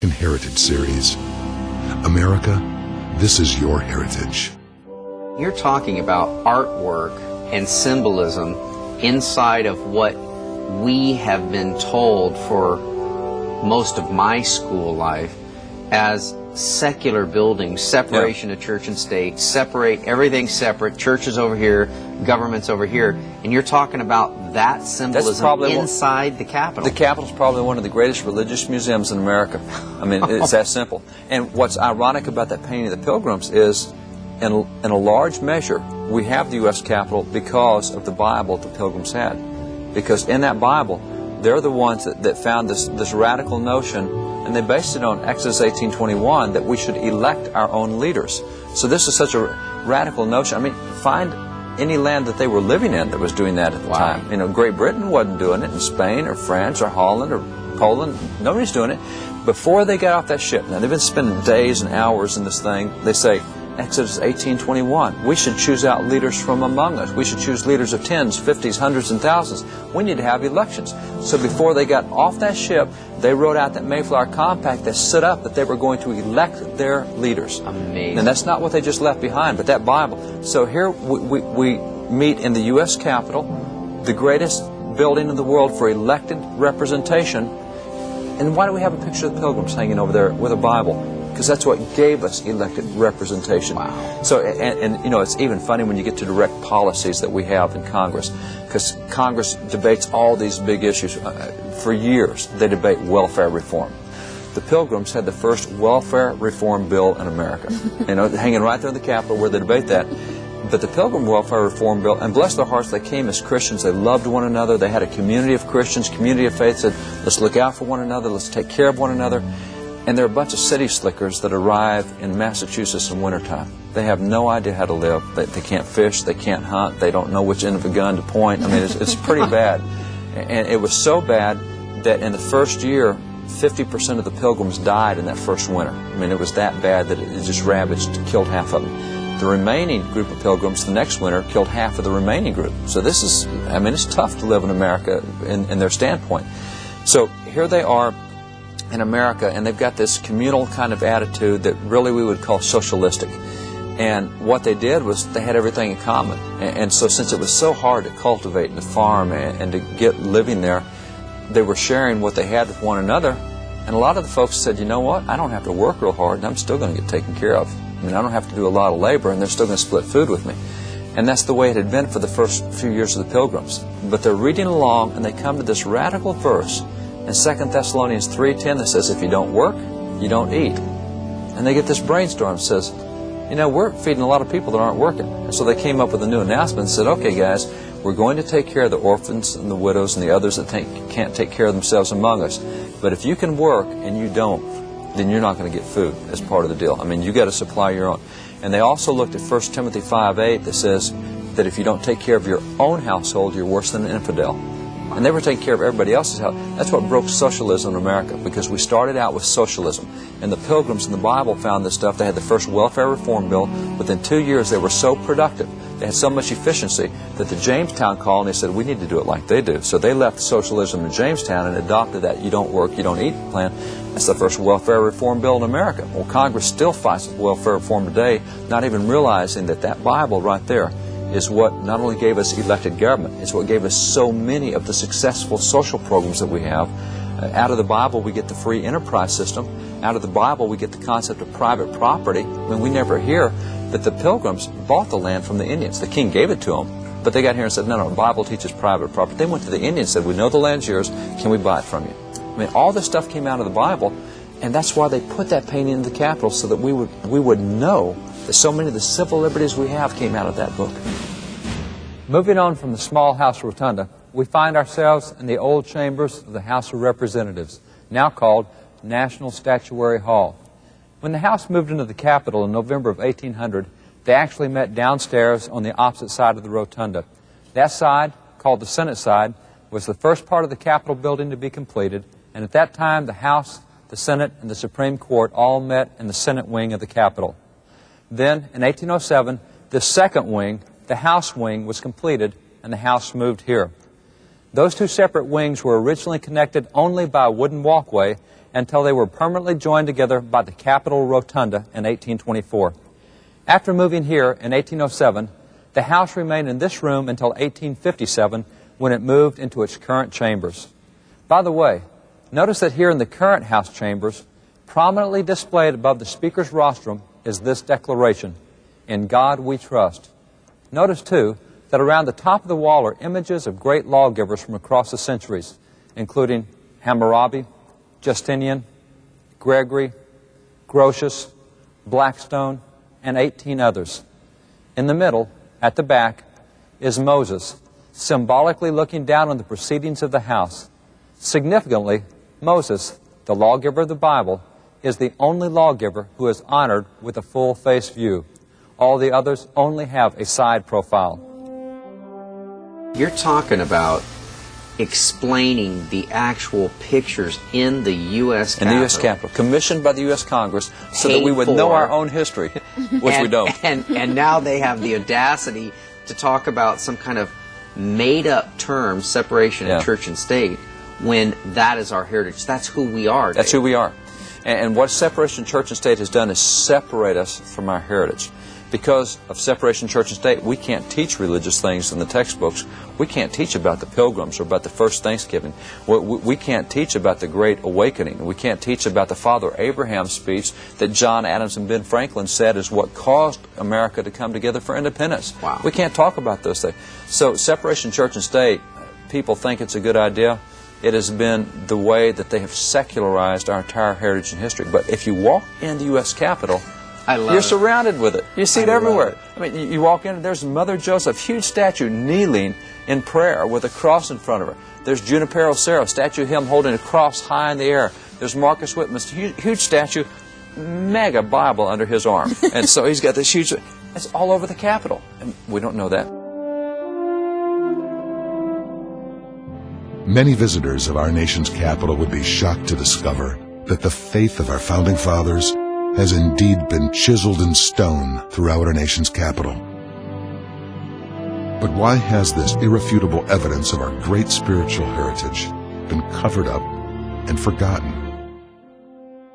Heritage series. America, this is your heritage. You're talking about artwork and symbolism inside of what we have been told for most of my school life as secular buildings, separation of church and state, separate, everything separate, churches over here, governments over here, and you're talking about that symbolism inside the Capitol. The Capitol's probably one of the greatest religious museums in America. I mean, it's that simple. And what's ironic about that painting of the Pilgrims is, in a large measure, we have the U.S. Capitol because of the Bible the Pilgrims had. Because in that Bible, they're the ones that found this radical notion, and they based it on Exodus 18:21, that we should elect our own leaders. So this is such a radical notion. I mean, find any land that they were living in that was doing that at the time. You know, Great Britain wasn't doing it, and Spain or France or Holland or Poland, nobody's doing it. Before they got off that ship, now they've been spending days and hours in this thing, they say, Exodus 18:21, we should choose out leaders from among us. We should choose leaders of tens, 50s, hundreds, and thousands. We need to have elections. So before they got off that ship, they wrote out that Mayflower Compact that stood up that they were going to elect their leaders. Amazing. And that's not what they just left behind, but that Bible. So here we meet in the U.S. Capitol, the greatest building in the world for elected representation. And why do we have a picture of the Pilgrims hanging over there with a Bible? Because that's what gave us elected representation. Wow. So, and you know, it's even funny when you get to direct policies that we have in Congress, because Congress debates all these big issues. For years, they debate welfare reform. The Pilgrims had the first welfare reform bill in America, you know, hanging right there in the Capitol where they debate that. But the Pilgrim Welfare Reform Bill, and bless their hearts, they came as Christians. They loved one another. They had a community of Christians, community of faith, said, let's look out for one another, let's take care of one another. And there are a bunch of city slickers that arrive in Massachusetts in wintertime. They have no idea how to live. They can't fish, they can't hunt, they don't know which end of a gun to point. I mean, it's pretty bad. And it was so bad that in the first year, 50% of the Pilgrims died in that first winter. I mean, it was that bad that it just ravaged, killed half of them. The remaining group of Pilgrims the next winter killed half of the remaining group. So this is, I mean, it's tough to live in America in their standpoint. So here they are in America, and they've got this communal kind of attitude that really we would call socialistic. And what they did was they had everything in common. And so since it was so hard to cultivate and to farm and to get living there, they were sharing what they had with one another. And a lot of the folks said, you know what, I don't have to work real hard and I'm still going to get taken care of. I mean, I don't have to do a lot of labor and they're still going to split food with me. And that's the way it had been for the first few years of the Pilgrims. But they're reading along and they come to this radical verse in 2 Thessalonians 3:10 that says, if you don't work, you don't eat. And they get this brainstorm that says, you know, we're feeding a lot of people that aren't working. And so they came up with a new announcement and said, okay guys, we're going to take care of the orphans and the widows and the others that can't take care of themselves among us. But if you can work and you don't, then you're not going to get food as part of the deal. I mean, you got to supply your own. And they also looked at 1 Timothy 5:8 that says that if you don't take care of your own household, you're worse than an infidel. And they were taking care of everybody else's house. That's what broke socialism in America, because we started out with socialism. And the Pilgrims in the Bible found this stuff. They had the first welfare reform bill. Within 2 years, they were so productive. They had so much efficiency that the Jamestown colony said, we need to do it like they do. So they left socialism in Jamestown and adopted that you don't work, you don't eat plan. That's the first welfare reform bill in America. Well, Congress still fights with welfare reform today, not even realizing that that Bible right there is what not only gave us elected government, it's what gave us so many of the successful social programs that we have. Out of the Bible, we get the free enterprise system. Out of the Bible, we get the concept of private property. I mean, we never hear that the Pilgrims bought the land from the Indians. The king gave it to them, but they got here and said, no, the Bible teaches private property. They went to the Indians and said, we know the land's yours, can we buy it from you? I mean, all this stuff came out of the Bible, and that's why they put that painting in the Capitol, so that we would know that so many of the civil liberties we have came out of that book. Moving on from the small House Rotunda, we find ourselves in the old chambers of the House of Representatives, now called National Statuary Hall. When the House moved into the Capitol in November of 1800, they actually met downstairs on the opposite side of the Rotunda. That side, called the Senate side, was the first part of the Capitol building to be completed, and at that time the House, the Senate, and the Supreme Court all met in the Senate wing of the Capitol. Then, in 1807, the second wing, the House wing, was completed, and the House moved here. Those two separate wings were originally connected only by a wooden walkway, until they were permanently joined together by the Capitol Rotunda in 1824. After moving here in 1807, the house remained in this room until 1857, when it moved into its current chambers. By the way, notice that here in the current house chambers, prominently displayed above the speaker's rostrum is this declaration, "In God we trust." Notice, too, that around the top of the wall are images of great lawgivers from across the centuries, including Hammurabi, Justinian, Gregory, Grotius, Blackstone, and 18 others. In the middle, at the back, is Moses, symbolically looking down on the proceedings of the house. Significantly, Moses, the lawgiver of the Bible, is the only lawgiver who is honored with a full-face view. All the others only have a side profile. You're talking about explaining the actual pictures in the U.S. Capitol. In the U.S. Capitol, commissioned by the U.S. Congress so that we would know our own history, which we don't. And now they have the audacity to talk about some kind of made-up term, separation of church and state, when that is our heritage. That's who we are. That's who we are. And what separation of church and state has done is separate us from our heritage. Because of separation of church and state, we can't teach religious things in the textbooks. We can't teach about the Pilgrims or about the first Thanksgiving. We can't teach about the Great Awakening. We can't teach about the Father Abraham speech that John Adams and Ben Franklin said is what caused America to come together for independence. Wow. We can't talk about those things. So separation of church and state, people think it's a good idea. It has been the way that they have secularized our entire heritage and history. But if you walk in the U.S. Capitol, you're surrounded with it. You see it everywhere. I mean, you walk in and there's Mother Joseph, huge statue, kneeling in prayer with a cross in front of her. There's Junipero Serra, statue of him holding a cross high in the air. There's Marcus Whitman's huge statue, mega Bible under his arm. And so he's got this huge, it's all over the Capitol. And we don't know that. Many visitors of our nation's capital would be shocked to discover that the faith of our founding fathers has indeed been chiseled in stone throughout our nation's capital. But why has this irrefutable evidence of our great spiritual heritage been covered up and forgotten?